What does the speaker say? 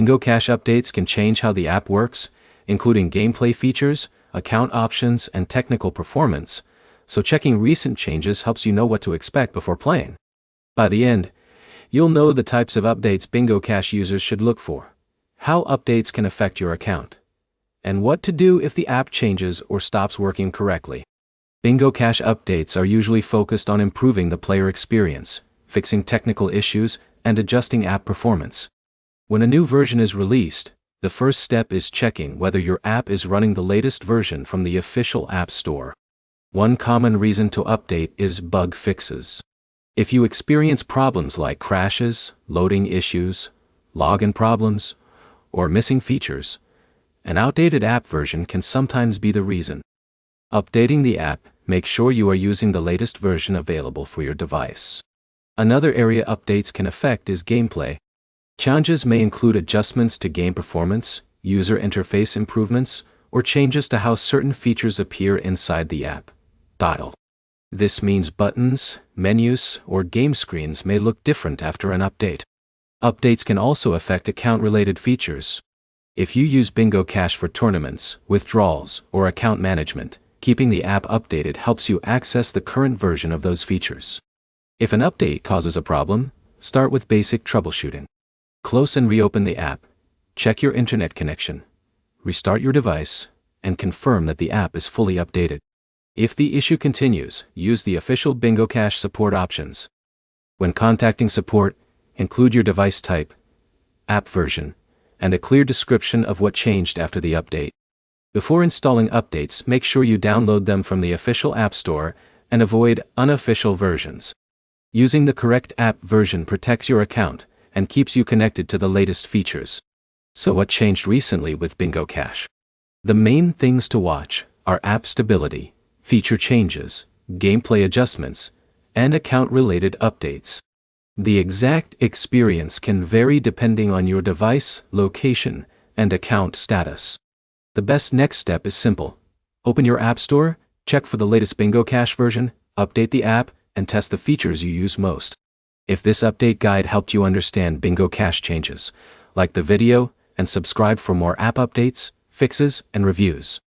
Bingo Cash updates can change how the app works, including gameplay features, account options, and technical performance, so checking recent changes helps you know what to expect before playing. By the end, you'll know the types of updates Bingo Cash users should look for, how updates can affect your account, and what to do if the app changes or stops working correctly. Bingo Cash updates are usually focused on improving the player experience, fixing technical issues, and adjusting app performance. When a new version is released, the first step is checking whether your app is running the latest version from the official App Store. One common reason to update is bug fixes. If you experience problems like crashes, loading issues, login problems, or missing features, an outdated app version can sometimes be the reason. Updating the app, make sure you are using the latest version available for your device. Another area updates can affect is gameplay. Changes may include adjustments to game performance, user interface improvements, or changes to how certain features appear inside the app. This means buttons, menus, or game screens may look different after an update. Updates can also affect account-related features. If you use Bingo Cash for tournaments, withdrawals, or account management, keeping the app updated helps you access the current version of those features. If an update causes a problem, start with basic troubleshooting. Close and reopen the app, check your internet connection, restart your device, and confirm that the app is fully updated. If the issue continues, use the official Bingo Cash support options. When contacting support, include your device type, app version, and a clear description of what changed after the update. Before installing updates, make sure you download them from the official App Store and avoid unofficial versions. Using the correct app version protects your account and keeps you connected to the latest features. So what changed recently with Bingo Cash? The main things to watch are app stability, feature changes, gameplay adjustments, and account-related updates. The exact experience can vary depending on your device, location, and account status. The best next step is simple. Open your App Store, check for the latest Bingo Cash version, update the app, and test the features you use most. If this update guide helped you understand Bingo Cash changes, like the video and subscribe for more app updates, fixes, and reviews.